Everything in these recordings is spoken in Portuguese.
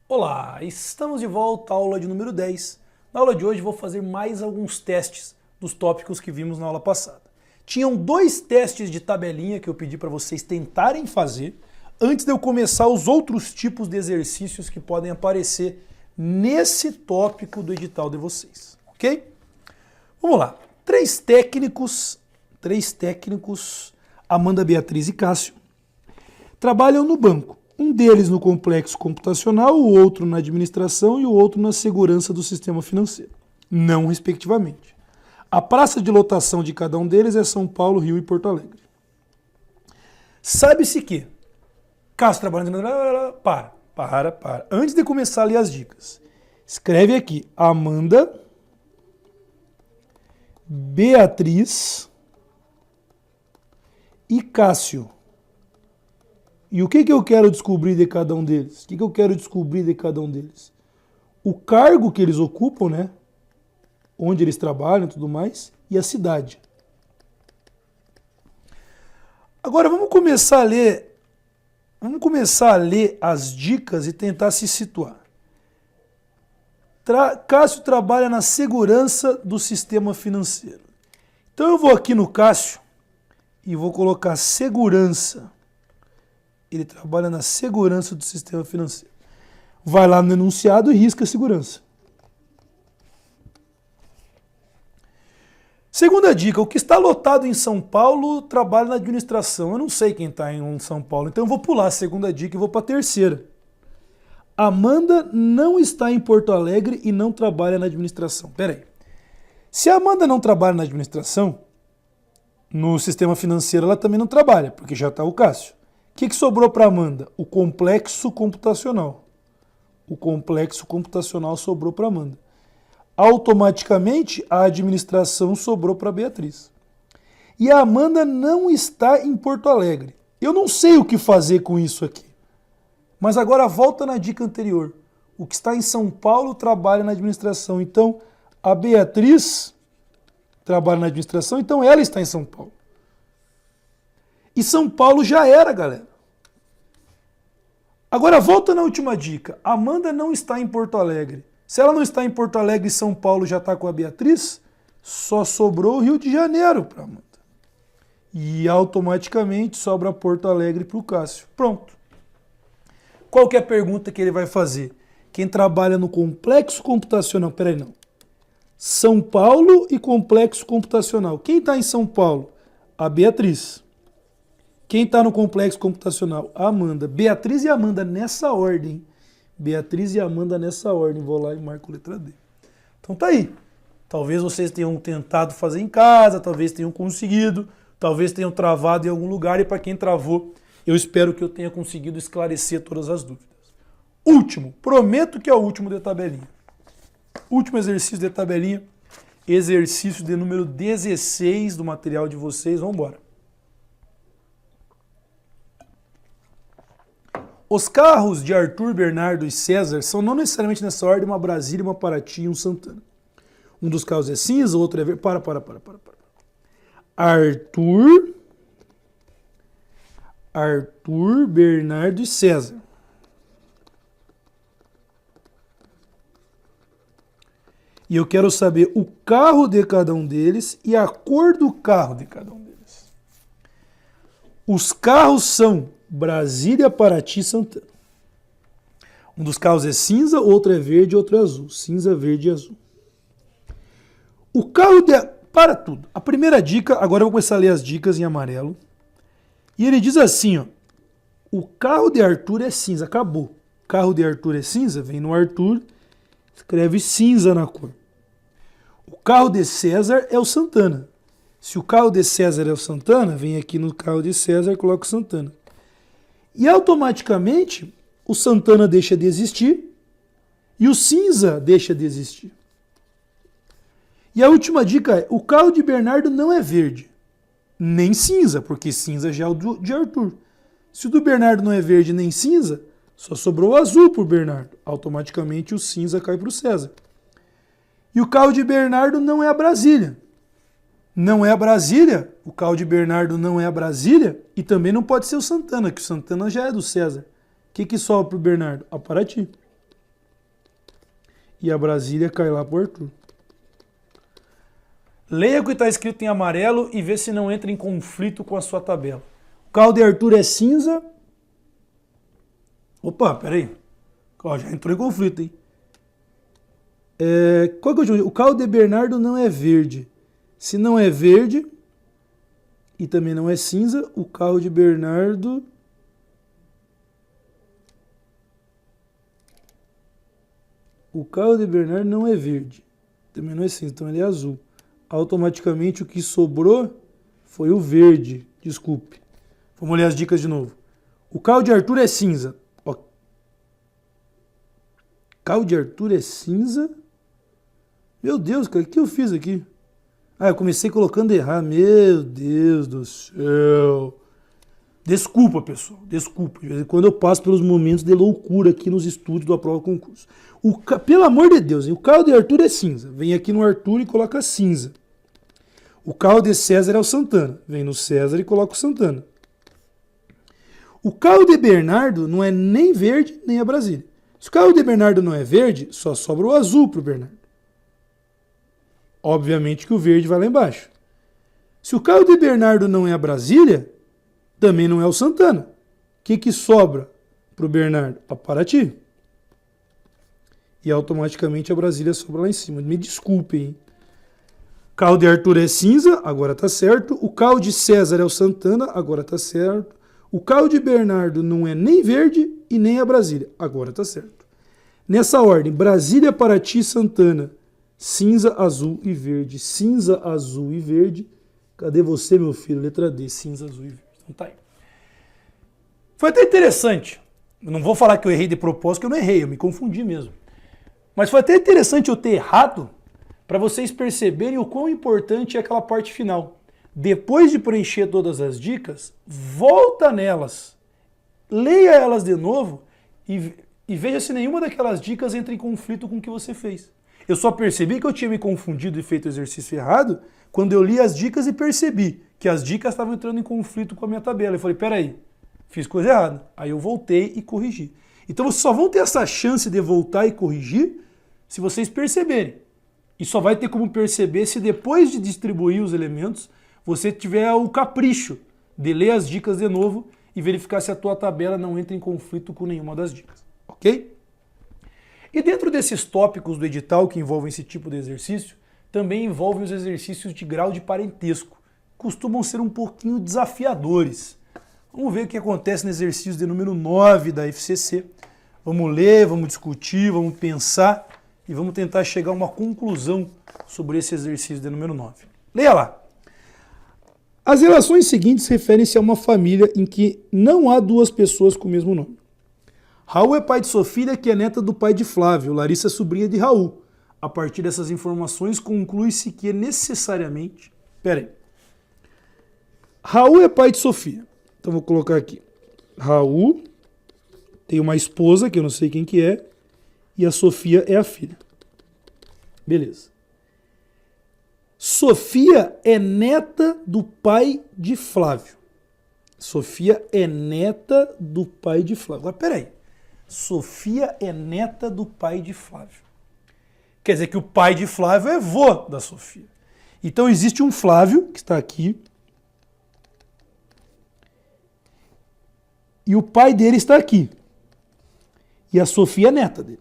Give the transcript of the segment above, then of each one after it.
Olá, estamos de volta à aula de número 10. Na aula de hoje vou fazer mais alguns testes dos tópicos que vimos na aula passada. Tinham dois testes de tabelinha que eu pedi para vocês tentarem fazer antes de eu começar os outros tipos de exercícios que podem aparecer nesse tópico do edital de vocês, ok? Vamos lá. Três técnicos, Amanda, Beatriz e Cássio, trabalham no banco. Um deles no complexo computacional, o outro na administração e o outro na segurança do sistema financeiro. Não respectivamente. A praça de lotação de cada um deles é São Paulo, Rio e Porto Alegre. Sabe-se que Cássio trabalhando... Para. Antes de começar a ler as dicas, escreve aqui Amanda, Beatriz e Cássio. E o que eu quero descobrir de cada um deles? O que eu quero descobrir de cada um deles? O cargo que eles ocupam, né? Onde eles trabalham e tudo mais, e a cidade. Agora vamos começar a ler as dicas e tentar se situar. Cássio trabalha na segurança do sistema financeiro. Então eu vou aqui no Cássio e vou colocar segurança. Ele trabalha na segurança do sistema financeiro. Vai lá no enunciado e risca segurança. Segunda dica, o que está lotado em São Paulo trabalha na administração. Eu não sei quem está em São Paulo, então eu vou pular a segunda dica e vou para a terceira. Amanda não está em Porto Alegre e não trabalha na administração. Peraí. Se a Amanda não trabalha na administração, no sistema financeiro ela também não trabalha, porque já está o Cássio. O que sobrou para Amanda? O complexo computacional. O complexo computacional sobrou para Amanda. Automaticamente, a administração sobrou para Beatriz. E a Amanda não está em Porto Alegre. Eu não sei o que fazer com isso aqui. Mas agora volta na dica anterior. O que está em São Paulo trabalha na administração. Então, a Beatriz trabalha na administração, então ela está em São Paulo. E São Paulo já era, galera. Agora volta na última dica. Amanda não está em Porto Alegre. Se ela não está em Porto Alegre e São Paulo já está com a Beatriz, só sobrou o Rio de Janeiro para Amanda. E automaticamente sobra Porto Alegre para o Cássio. Pronto. Qual que é a pergunta que ele vai fazer? Quem trabalha no complexo computacional... Peraí, não. São Paulo e complexo computacional. Quem está em São Paulo? A Beatriz. Quem está no complexo computacional? A Amanda. Beatriz e Amanda nessa ordem. Beatriz e Amanda nessa ordem. Vou lá e marco letra D. Então tá aí. Talvez vocês tenham tentado fazer em casa, talvez tenham conseguido, talvez tenham travado em algum lugar, e para quem travou, eu espero que eu tenha conseguido esclarecer todas as dúvidas. Último. Prometo que é o último de tabelinha. Último exercício de tabelinha. Exercício de número 16 do material de vocês. Vamos embora. Os carros de Arthur, Bernardo e César são não necessariamente nessa ordem uma Brasília, uma Paraty e um Santana. Um dos carros é cinza, o outro é verde. Para. Arthur, Bernardo e César. E eu quero saber o carro de cada um deles e a cor do carro de cada um deles. Os carros são Brasília, Paraty e Santana. Um dos carros é cinza, outro é verde, outro é azul. Cinza, verde e azul. O carro de... Para tudo. A primeira dica, agora eu vou começar a ler as dicas em amarelo. E ele diz assim, ó. O carro de Arthur é cinza. Acabou. O carro de Arthur é cinza, vem no Arthur, escreve cinza na cor. O carro de César é o Santana. Se o carro de César é o Santana, vem aqui no carro de César e coloca o Santana. E automaticamente o Santana deixa de existir e o cinza deixa de existir. E a última dica é, o carro de Bernardo não é verde, nem cinza, porque cinza já é o de Arthur. Se o do Bernardo não é verde nem cinza, só sobrou o azul para o Bernardo. Automaticamente o cinza cai para o César. E o carro de Bernardo não é a Brasília. Não é a Brasília, o carro de Bernardo não é a Brasília, e também não pode ser o Santana, que o Santana já é do César. O que sobra para o Bernardo? A Paraty. E a Brasília cai lá pro Arthur. Leia o que está escrito em amarelo e vê se não entra em conflito com a sua tabela. O carro de Arthur é cinza. Opa, peraí. Ó, já entrou em conflito, hein? Qual que é o último? O carro de Bernardo não é verde. Se não é verde e também não é cinza, o carro de Bernardo... O carro de Bernardo não é verde. Também não é cinza, então ele é azul. Automaticamente o que sobrou foi o verde. Desculpe. Vamos ler as dicas de novo. O carro de Arthur é cinza. Ó. O carro de Arthur é cinza. Meu Deus, cara, o que eu fiz aqui? Ah, eu comecei colocando errado. Meu Deus do céu. Desculpa, pessoal. Desculpa. De vez em quando eu passo pelos momentos de loucura aqui nos estúdios do Aprova Concurso. Pelo amor de Deus, hein? O carro de Arthur é cinza. Vem aqui no Arthur e coloca cinza. O carro de César é o Santana. Vem no César e coloca o Santana. O carro de Bernardo não é nem verde, nem a Brasília. Se o carro de Bernardo não é verde, só sobra o azul para o Bernardo. Obviamente que o verde vai lá embaixo. Se o carro de Bernardo não é a Brasília, também não é o Santana. O que sobra para o Bernardo? A Paraty. E automaticamente a Brasília sobra lá em cima. Me desculpem, hein? O carro de Arthur é cinza, agora tá certo. O carro de César é o Santana, agora tá certo. O carro de Bernardo não é nem verde e nem a Brasília, agora tá certo. Nessa ordem, Brasília, Paraty, Santana, cinza, azul e verde. Cinza, azul e verde. Cadê você, meu filho? Letra D, cinza, azul e verde. Então tá aí. Foi até interessante. Eu não vou falar que eu errei de propósito, que eu não errei, eu me confundi mesmo. Mas foi até interessante eu ter errado para vocês perceberem o quão importante é aquela parte final. Depois de preencher todas as dicas, volta nelas, leia elas de novo e veja se nenhuma daquelas dicas entra em conflito com o que você fez. Eu só percebi que eu tinha me confundido e feito o exercício errado quando eu li as dicas e percebi que as dicas estavam entrando em conflito com a minha tabela. Eu falei, peraí, fiz coisa errada. Aí eu voltei e corrigi. Então vocês só vão ter essa chance de voltar e corrigir se vocês perceberem. E só vai ter como perceber se depois de distribuir os elementos, você tiver o capricho de ler as dicas de novo e verificar se a tua tabela não entra em conflito com nenhuma das dicas. Ok? E dentro desses tópicos do edital que envolvem esse tipo de exercício, também envolvem os exercícios de grau de parentesco. Costumam ser um pouquinho desafiadores. Vamos ver o que acontece no exercício de número 9 da FCC. Vamos ler, vamos discutir, vamos pensar e vamos tentar chegar a uma conclusão sobre esse exercício de número 9. Leia lá. As relações seguintes referem-se a uma família em que não há duas pessoas com o mesmo nome. Raul é pai de Sofia, que é neta do pai de Flávio. Larissa é sobrinha de Raul. A partir dessas informações, conclui-se que é necessariamente... Peraí. Raul é pai de Sofia. Então vou colocar aqui. Raul tem uma esposa, que eu não sei quem que é, e a Sofia é a filha. Beleza. Sofia é neta do pai de Flávio. Sofia é neta do pai de Flávio. Agora, peraí. Sofia é neta do pai de Flávio. Quer dizer que o pai de Flávio é vô da Sofia. Então existe um Flávio, que está aqui, e o pai dele está aqui. E a Sofia é neta dele.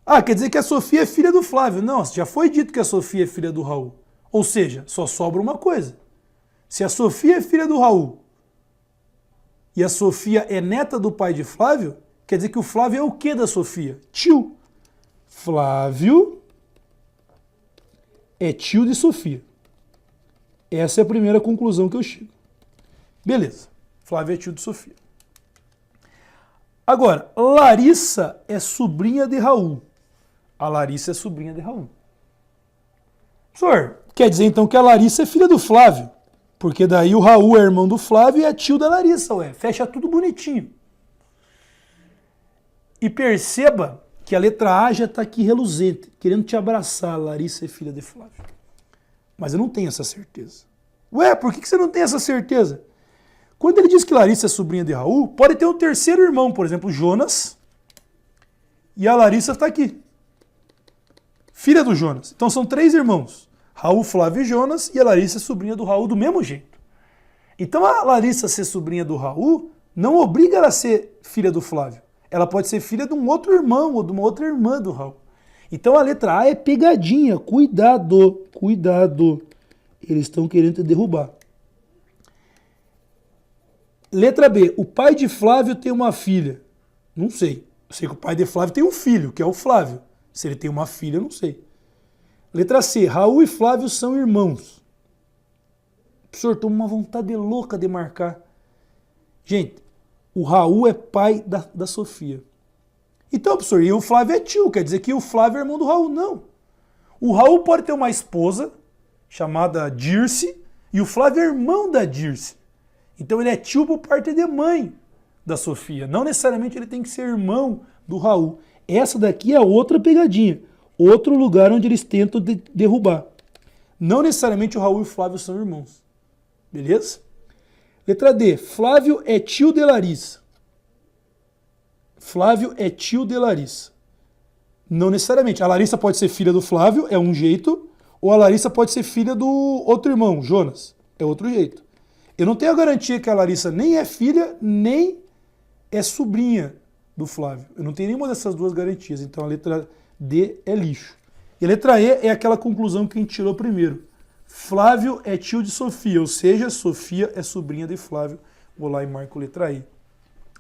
Ah, quer dizer que a Sofia é filha do Flávio. Não, já foi dito que a Sofia é filha do Raul. Ou seja, só sobra uma coisa. Se a Sofia é filha do Raul e a Sofia é neta do pai de Flávio, quer dizer que o Flávio é o quê da Sofia? Tio. Flávio é tio de Sofia. Essa é a primeira conclusão que eu chego. Beleza. Flávio é tio de Sofia. Agora, Larissa é sobrinha de Raul. A Larissa é sobrinha de Raul. Senhor, quer dizer então que a Larissa é filha do Flávio. Porque daí o Raul é irmão do Flávio e é tio da Larissa, ué. Fecha tudo bonitinho. E perceba que a letra A já está aqui reluzente, querendo te abraçar. Larissa é filha de Flávio. Mas eu não tenho essa certeza. Ué, por que você não tem essa certeza? Quando ele diz que Larissa é sobrinha de Raul, pode ter um terceiro irmão, por exemplo, Jonas, e a Larissa está aqui. filha do Jonas. Então são 3 irmãos. Raul, Flávio e Jonas, e a Larissa é sobrinha do Raul do mesmo jeito. Então a Larissa ser sobrinha do Raul não obriga ela a ser filha do Flávio. Ela pode ser filha de um outro irmão ou de uma outra irmã do Raul. Então a letra A é pegadinha. Cuidado, cuidado. Eles estão querendo te derrubar. Letra B. O pai de Flávio tem uma filha. Não sei. Eu sei que o pai de Flávio tem um filho, que é o Flávio. Se ele tem uma filha, eu não sei. Letra C. Raul e Flávio são irmãos. Professor, estou com uma vontade louca de marcar. Gente, o Raul é pai da Sofia. Então, professor, e o Flávio é tio, quer dizer que o Flávio é irmão do Raul? Não. O Raul pode ter uma esposa chamada Dirce e o Flávio é irmão da Dirce. Então ele é tio por parte de mãe da Sofia. Não necessariamente ele tem que ser irmão do Raul. Essa daqui é outra pegadinha. Outro lugar onde eles tentam derrubar. Não necessariamente o Raul e o Flávio são irmãos. Beleza? Letra D. Flávio é tio de Larissa. Flávio é tio de Larissa. Não necessariamente. A Larissa pode ser filha do Flávio, é um jeito. Ou a Larissa pode ser filha do outro irmão, Jonas. É outro jeito. Eu não tenho a garantia que a Larissa nem é filha, nem é sobrinha do Flávio. Eu não tenho nenhuma dessas duas garantias. Então a letra D é lixo. E a letra E é aquela conclusão que a gente tirou primeiro. Flávio é tio de Sofia, ou seja, Sofia é sobrinha de Flávio. Vou lá e marco letra E.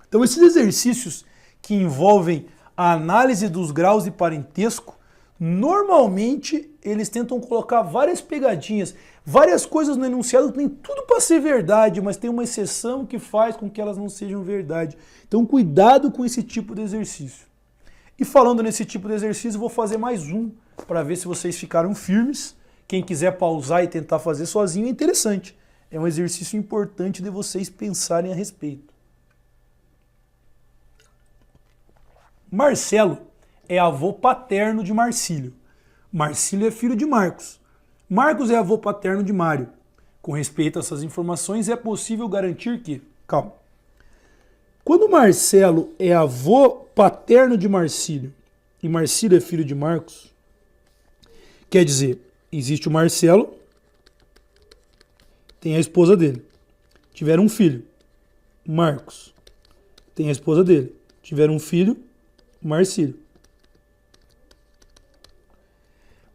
Então esses exercícios que envolvem a análise dos graus de parentesco, normalmente eles tentam colocar várias pegadinhas, várias coisas no enunciado que tem tudo para ser verdade, mas tem uma exceção que faz com que elas não sejam verdade. Então cuidado com esse tipo de exercício. E falando nesse tipo de exercício, vou fazer mais um para ver se vocês ficaram firmes. Quem quiser pausar e tentar fazer sozinho é interessante. É um exercício importante de vocês pensarem a respeito. Marcelo é avô paterno de Marcílio. Marcílio é filho de Marcos. Marcos é avô paterno de Mário. Com respeito a essas informações, é possível garantir que... Calma. Quando Marcelo é avô paterno de Marcílio e Marcílio é filho de Marcos, quer dizer, existe o Marcelo, tem a esposa dele. Tiveram um filho, Marcos. Tem a esposa dele. Tiveram um filho, Marcílio.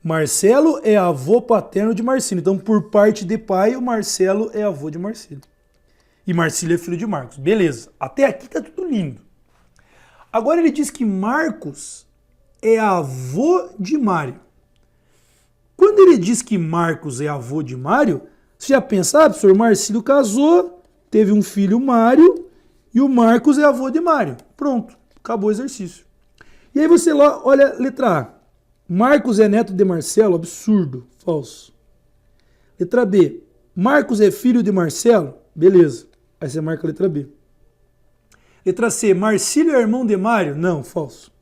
Marcelo é avô paterno de Marcílio. Então, por parte de pai, o Marcelo é avô de Marcílio. E Marcílio é filho de Marcos. Beleza. Até aqui tá tudo lindo. Agora ele diz que Marcos é avô de Mário. Quando ele diz que Marcos é avô de Mário, você já pensa, professor, Marcílio casou, teve um filho, Mário, e o Marcos é avô de Mário. Pronto. Acabou o exercício. E aí você lá, olha a letra A. Marcos é neto de Marcelo? Absurdo. Falso. Letra B. Marcos é filho de Marcelo? Beleza. Aí você marca a letra B. Letra C. Marcílio é irmão de Mário? Não. Falso.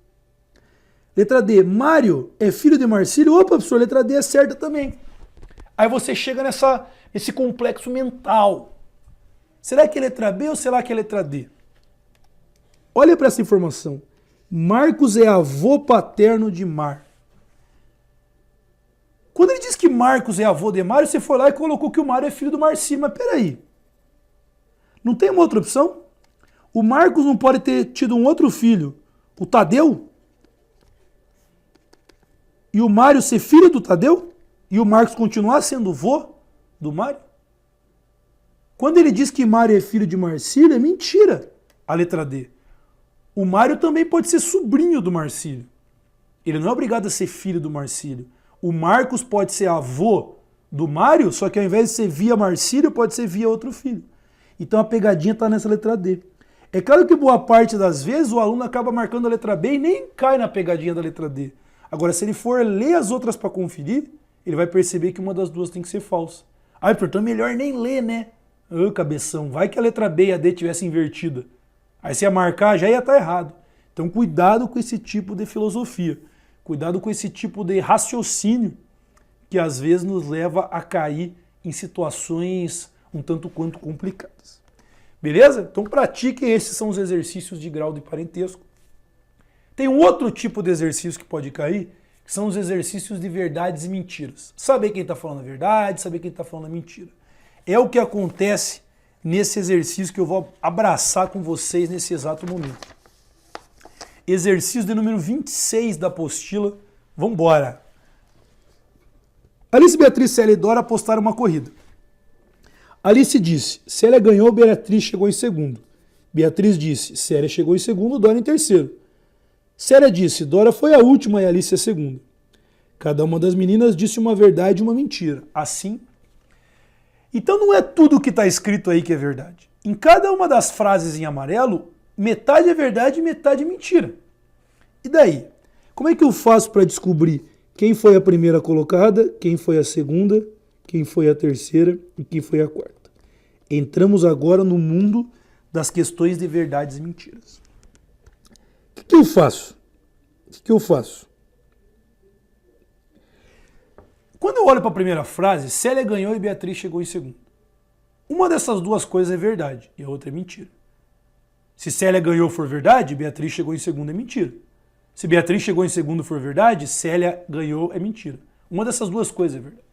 Letra D. Mário é filho de Marcílio? Opa, professor, letra D é certa também. Aí você chega nesse complexo mental. Será que é letra B ou será que é letra D? Olha para essa informação. Marcos é avô paterno de Mar. Quando ele diz que Marcos é avô de Mário, você foi lá e colocou que o Mário é filho do Marcílio. Mas peraí. Não tem uma outra opção? O Marcos não pode ter tido um outro filho, o Tadeu? E o Mário ser filho do Tadeu? E o Marcos continuar sendo vô do Mário? Quando ele diz que Mário é filho de Marcílio, é mentira a letra D. O Mário também pode ser sobrinho do Marcílio. Ele não é obrigado a ser filho do Marcílio. O Marcos pode ser avô do Mário, só que ao invés de ser via Marcílio, pode ser via outro filho. Então a pegadinha está nessa letra D. É claro que boa parte das vezes o aluno acaba marcando a letra B e nem cai na pegadinha da letra D. Agora, se ele for ler as outras para conferir, ele vai perceber que uma das duas tem que ser falsa. Ah, portanto, melhor nem ler, né? Ô, cabeção, vai que a letra B e a D tivesse invertida. Aí se ia marcar, já ia estar errado. Então cuidado com esse tipo de filosofia. Cuidado com esse tipo de raciocínio que às vezes nos leva a cair em situações um tanto quanto complicadas. Beleza? Então pratiquem, esses são os exercícios de grau de parentesco. Tem um outro tipo de exercício que pode cair, que que são os exercícios de verdades e mentiras. Saber quem está falando a verdade, saber quem está falando a mentira. É o que acontece nesse exercício que eu vou abraçar com vocês nesse exato momento. Exercício de número 26 da apostila. Vamos embora. Alice, Beatriz, Célia e Dora apostaram uma corrida. Alice disse, Célia ganhou, Beatriz chegou em segundo. Beatriz disse, Célia chegou em segundo, Dora em terceiro. Célia disse, Dora foi a última e Alice a segunda. Cada uma das meninas disse uma verdade e uma mentira. Assim. Então não é tudo o que está escrito aí que é verdade. Em cada uma das frases em amarelo, metade é verdade e metade é mentira. E daí? Como é que eu faço para descobrir quem foi a primeira colocada, quem foi a segunda, quem foi a terceira e quem foi a quarta? Entramos agora no mundo das questões de verdades e mentiras. O que eu faço? O que eu faço? Quando eu olho para a primeira frase, Célia ganhou e Beatriz chegou em segundo. Uma dessas duas coisas é verdade e a outra é mentira. Se Célia ganhou for verdade, Beatriz chegou em segundo é mentira. Se Beatriz chegou em segundo for verdade, Célia ganhou é mentira. Uma dessas duas coisas é verdade.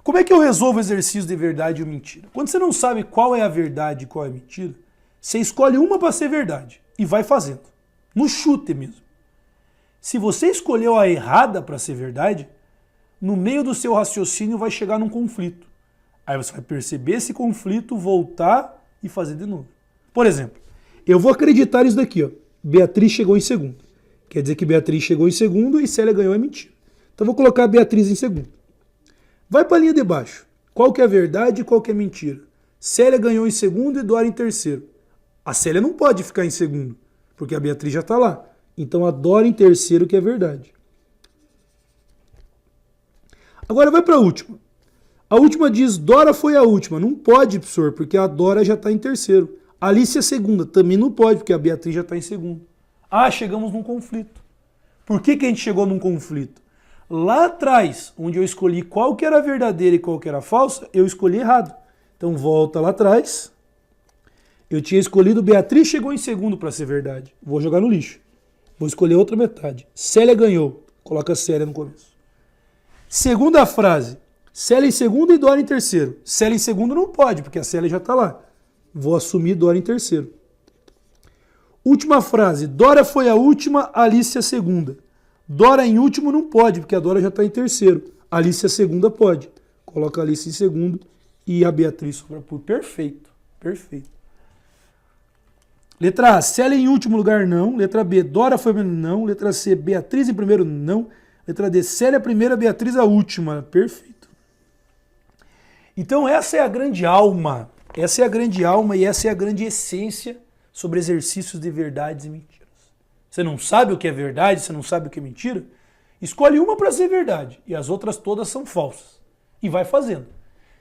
Como é que eu resolvo o exercício de verdade ou mentira? Quando você não sabe qual é a verdade e qual é a mentira, você escolhe uma para ser verdade e vai fazendo. No chute mesmo. Se você escolheu a errada para ser verdade, no meio do seu raciocínio vai chegar num conflito. Aí você vai perceber esse conflito, voltar e fazer de novo. Por exemplo, eu vou acreditar isso daqui, ó. Beatriz chegou em segundo. Quer dizer que Beatriz chegou em segundo e Célia ganhou é mentira. Então vou colocar a Beatriz em segundo. Vai para a linha de baixo. Qual que é a verdade e qual que é mentira? Célia ganhou em segundo e Dora em terceiro. A Célia não pode ficar em segundo, porque a Beatriz já está lá. Então a Dora em terceiro que é verdade. Agora vai para a última. A última diz Dora foi a última. Não pode, professor, porque a Dora já está em terceiro. Alice é segunda. Também não pode, porque a Beatriz já está em segundo. Ah, chegamos num conflito. Por que a gente chegou num conflito? Lá atrás, onde eu escolhi qual que era a verdadeira e qual que era a falsa, eu escolhi errado. Então volta lá atrás. Eu tinha escolhido Beatriz chegou em segundo para ser verdade. Vou jogar no lixo. Vou escolher outra metade. Célia ganhou. Coloca a Célia no começo. Segunda frase. Célia em segundo e Dora em terceiro. Célia em segundo não pode, porque a Célia já está lá. Vou assumir Dora em terceiro. Última frase. Dora foi a última, Alice a segunda. Dora em último não pode, porque a Dora já está em terceiro. Alice a segunda pode. Coloca a Alice em segundo e a Beatriz sobra por perfeito. Perfeito. Letra A, Célia em último lugar, não. Letra B, Dora foi primeiro, não. Letra C, Beatriz em primeiro, não. Letra D, Célia a primeira, Beatriz a última. Perfeito. Então essa é a grande alma. Essa é a grande alma e essa é a grande essência sobre exercícios de verdades e mentiras. Você não sabe o que é verdade, você não sabe o que é mentira? Escolhe uma para ser verdade e as outras todas são falsas. E vai fazendo.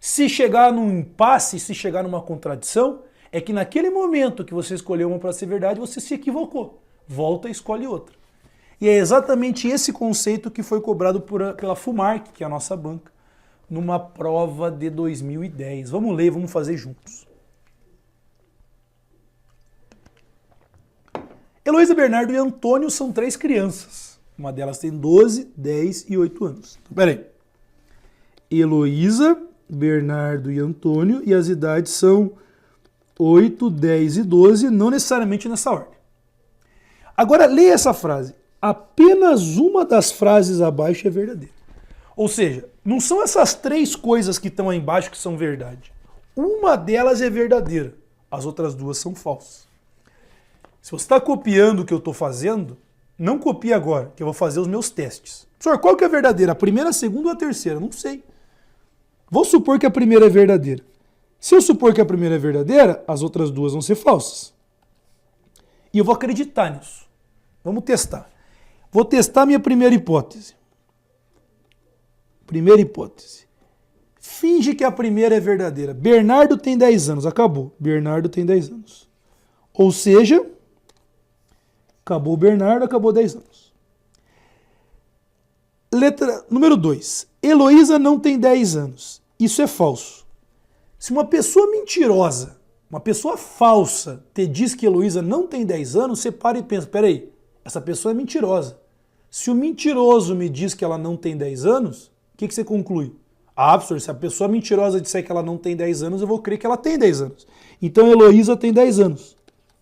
Se chegar num impasse, se chegar numa contradição, é que naquele momento que você escolheu uma para ser verdade, você se equivocou. Volta e escolhe outra. E é exatamente esse conceito que foi cobrado pela FUMARC, que é a nossa banca, numa prova de 2010. Vamos ler, vamos fazer juntos. Heloísa, Bernardo e Antônio são 3 crianças. Uma delas tem 12, 10 e 8 anos. Então, peraí. Heloísa, Bernardo e Antônio, e as idades são 8, 10 e 12, não necessariamente nessa ordem. Agora, leia essa frase. Apenas uma das frases abaixo é verdadeira. Ou seja, não são essas 3 coisas que estão aí embaixo que são verdade. Uma delas é verdadeira, as outras 2 são falsas. Se você está copiando o que eu estou fazendo, não copie agora, que eu vou fazer os meus testes. Professor, qual que é verdadeira? A primeira, a segunda ou a terceira? Não sei. Vou supor que a primeira é verdadeira. Se eu supor que a primeira é verdadeira, as outras 2 vão ser falsas. E eu vou acreditar nisso. Vamos testar. Vou testar minha primeira hipótese. Primeira hipótese. Finge que a primeira é verdadeira. Bernardo tem 10 anos. Acabou. Bernardo tem 10 anos. Ou seja, acabou o Bernardo, acabou 10 anos. Letra número 2. Heloísa não tem 10 anos. Isso é falso. Se uma pessoa mentirosa, uma pessoa falsa, te diz que Heloísa não tem 10 anos, você para e pensa, peraí, essa pessoa é mentirosa. Se o mentiroso me diz que ela não tem 10 anos, o que você conclui? Ah, professor, se a pessoa mentirosa disser que ela não tem 10 anos, eu vou crer que ela tem 10 anos. Então Heloísa tem 10 anos.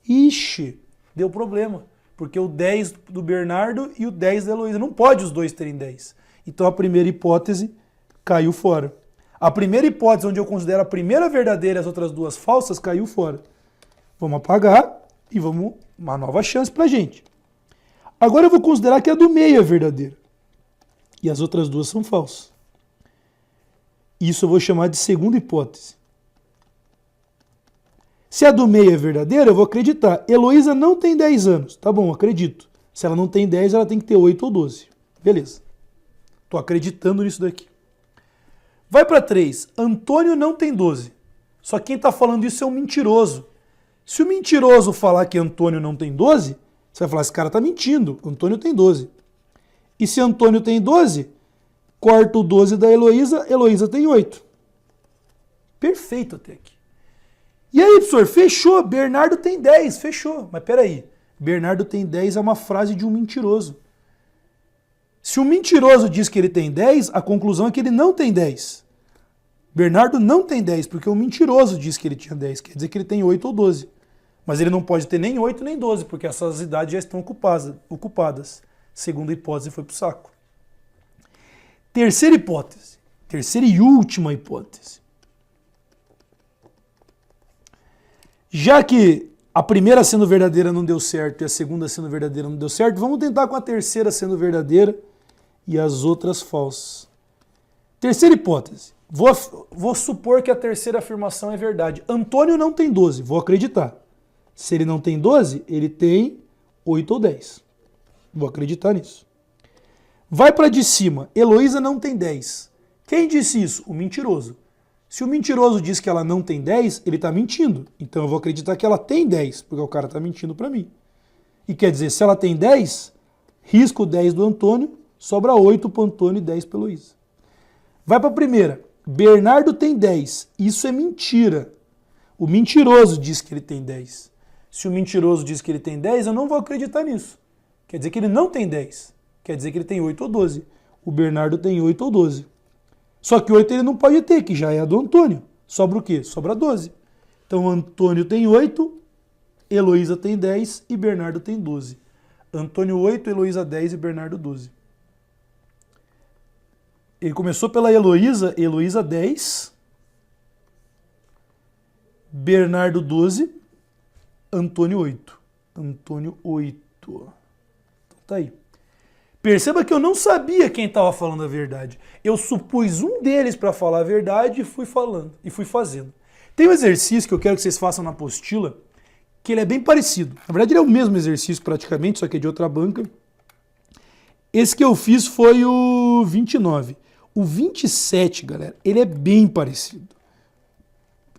Ixi, deu problema. Porque o 10 do Bernardo e o 10 da Heloísa. Não pode os dois terem 10. Então a primeira hipótese caiu fora. A primeira hipótese, onde eu considero a primeira verdadeira e as outras duas falsas, caiu fora. Vamos apagar e vamos uma nova chance pra gente. Agora eu vou considerar que a do meio é verdadeira. E as outras duas são falsas. Isso eu vou chamar de segunda hipótese. Se a do meio é verdadeira, eu vou acreditar. Heloísa não tem 10 anos. Tá bom, acredito. Se ela não tem 10, ela tem que ter 8 ou 12. Beleza. Tô acreditando nisso daqui. Vai para 3. Antônio não tem 12. Só que quem está falando isso é um mentiroso. Se o mentiroso falar que Antônio não tem 12, você vai falar, esse cara está mentindo. Antônio tem 12. E se Antônio tem 12, corta o 12 da Heloísa, Heloísa tem 8. Perfeito até aqui. E aí, professor, fechou. Bernardo tem 10. Fechou. Mas peraí. Bernardo tem 10 é uma frase de um mentiroso. Se o mentiroso diz que ele tem 10, a conclusão é que ele não tem 10. Bernardo não tem 10, porque o mentiroso diz que ele tinha 10. Quer dizer que ele tem 8 ou 12. Mas ele não pode ter nem 8 nem 12, porque essas idades já estão ocupadas. Segunda hipótese foi pro saco. Terceira hipótese. Terceira e última hipótese. Já que a primeira sendo verdadeira não deu certo e a segunda sendo verdadeira não deu certo, vamos tentar com a terceira sendo verdadeira e as outras falsas. Terceira hipótese. Vou supor que a terceira afirmação é verdade. Antônio não tem 12, vou acreditar. Se ele não tem 12, ele tem 8 ou 10. Vou acreditar nisso. Vai para de cima. Heloísa não tem 10. Quem disse isso? O mentiroso. Se o mentiroso diz que ela não tem 10, ele está mentindo. Então eu vou acreditar que ela tem 10, porque o cara está mentindo para mim. E quer dizer, se ela tem 10, risco 10 do Antônio, sobra 8 para o Antônio e 10 para a Heloísa. Vai para a primeira. Bernardo tem 10. Isso é mentira. O mentiroso diz que ele tem 10. Se o mentiroso diz que ele tem 10, eu não vou acreditar nisso. Quer dizer que ele não tem 10. Quer dizer que ele tem 8 ou 12. O Bernardo tem 8 ou 12. Só que 8 ele não pode ter, que já é a do Antônio. Sobra o quê? Sobra 12. Então Antônio tem 8, Heloísa tem 10 e Bernardo tem 12. Antônio 8, Heloísa 10 e Bernardo 12. Ele começou pela Heloísa, Heloísa 10, Bernardo 12, Antônio 8. Antônio 8. Então tá aí. Perceba que eu não sabia quem estava falando a verdade. Eu supus um deles para falar a verdade e fui falando, e fui fazendo. Tem um exercício que eu quero que vocês façam na apostila, que ele é bem parecido. Na verdade, ele é o mesmo exercício praticamente, só que é de outra banca. Esse que eu fiz foi o 29. O 27, galera, ele é bem parecido.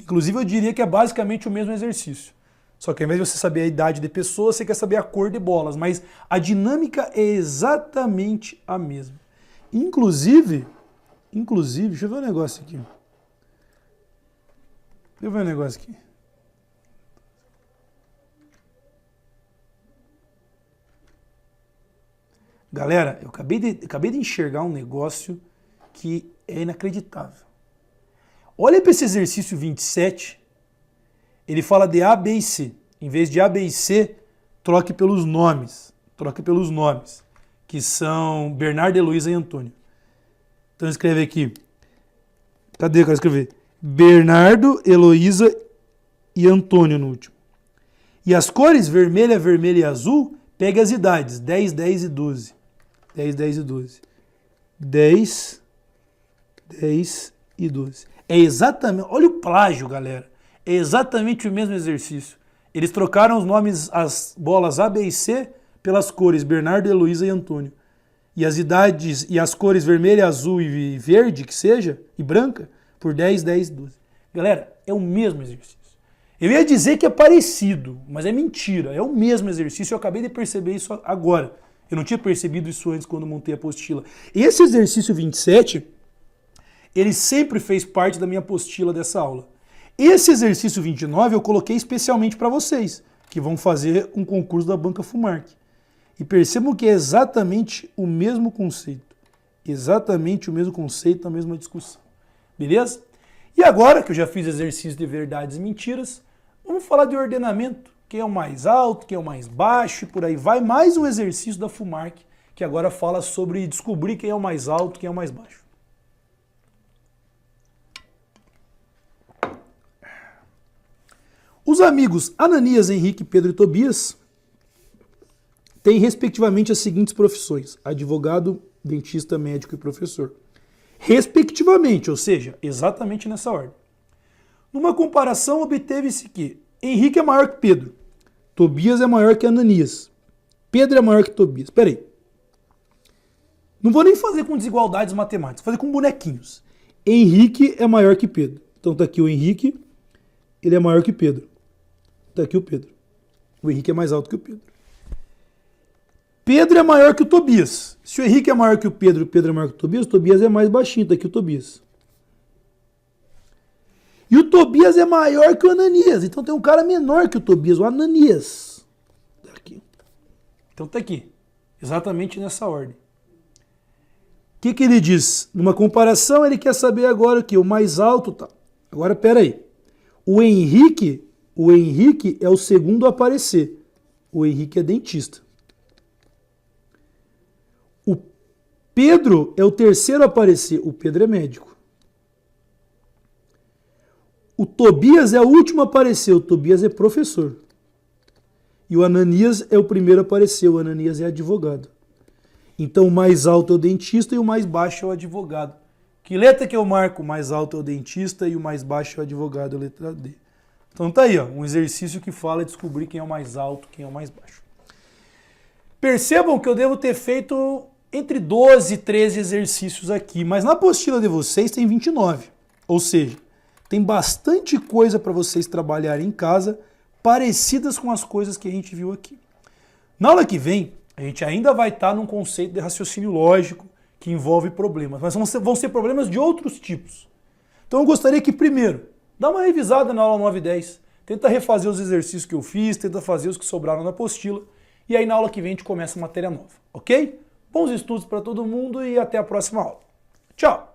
Inclusive, eu diria que é basicamente o mesmo exercício. Só que ao invés de você saber a idade de pessoas, você quer saber a cor de bolas. Mas a dinâmica é exatamente a mesma. Inclusive, deixa eu ver um negócio aqui. Galera, eu acabei de enxergar um negócio que é inacreditável. Olha para esse exercício 27. Ele fala de A, B e C. Em vez de A, B e C, troque pelos nomes. Que são Bernardo, Heloísa e Antônio. Então escreve aqui. Cadê eu quero escrever? Bernardo, Heloísa e Antônio no último. E as cores vermelha, vermelho e azul, pega as idades. 10, 10 e 12. 10, 10 e 12. 10, 10 e 12. É exatamente... Olha o plágio, galera. É exatamente o mesmo exercício. Eles trocaram os nomes, as bolas A, B e C, pelas cores Bernardo, Heloísa e Antônio. E as idades e as cores vermelha, azul e verde, que seja, e branca, por 10, 10 e 12. Galera, é o mesmo exercício. Eu ia dizer que é parecido, mas é mentira. É o mesmo exercício. Eu acabei de perceber isso agora. Eu não tinha percebido isso antes quando montei a apostila. Esse exercício 27, ele sempre fez parte da minha apostila dessa aula. Esse exercício 29 eu coloquei especialmente para vocês, que vão fazer um concurso da Banca FUMARC. E percebam que é exatamente o mesmo conceito. Exatamente o mesmo conceito, a mesma discussão. Beleza? E agora que eu já fiz exercício de verdades e mentiras, vamos falar de ordenamento. Quem é o mais alto, quem é o mais baixo e por aí vai. Mais um exercício da FUMARC, que agora fala sobre descobrir quem é o mais alto, quem é o mais baixo. Os amigos Ananias, Henrique, Pedro e Tobias têm respectivamente as seguintes profissões: advogado, dentista, médico e professor. Respectivamente, ou seja, exatamente nessa ordem. Numa comparação, obteve-se que Henrique é maior que Pedro, Tobias é maior que Ananias, Pedro é maior que Tobias. Espera aí. Não vou nem fazer com desigualdades matemáticas, vou fazer com bonequinhos. Henrique é maior que Pedro. Então tá aqui o Henrique, ele é maior que Pedro. Tá aqui o Pedro. O Henrique é mais alto que o Pedro. Pedro é maior que o Tobias. Se o Henrique é maior que o Pedro é maior que o Tobias é mais baixinho, tá aqui o Tobias. E o Tobias é maior que o Ananias. Então tem um cara menor que o Tobias, o Ananias. Tá aqui. Então tá aqui. Exatamente nessa ordem. O que ele diz? Numa comparação, ele quer saber agora o que? O mais alto tá. Agora, pera aí. O Henrique é o segundo a aparecer. O Henrique é dentista. O Pedro é o terceiro a aparecer. O Pedro é médico. O Tobias é o último a aparecer. O Tobias é professor. E o Ananias é o primeiro a aparecer. O Ananias é advogado. Então o mais alto é o dentista e o mais baixo é o advogado. Que letra que eu marco? O mais alto é o dentista e o mais baixo é o advogado, a letra D. Então tá aí, ó, um exercício que fala descobrir quem é o mais alto, quem é o mais baixo. Percebam que eu devo ter feito entre 12 e 13 exercícios aqui, mas na apostila de vocês tem 29. Ou seja, tem bastante coisa para vocês trabalharem em casa, parecidas com as coisas que a gente viu aqui. Na aula que vem, a gente ainda vai estar num conceito de raciocínio lógico que envolve problemas, mas vão ser problemas de outros tipos. Então eu gostaria que primeiro, dá uma revisada na aula 9 e 10, tenta refazer os exercícios que eu fiz, tenta fazer os que sobraram na apostila, e aí na aula que vem a gente começa a matéria nova, ok? Bons estudos para todo mundo e até a próxima aula. Tchau!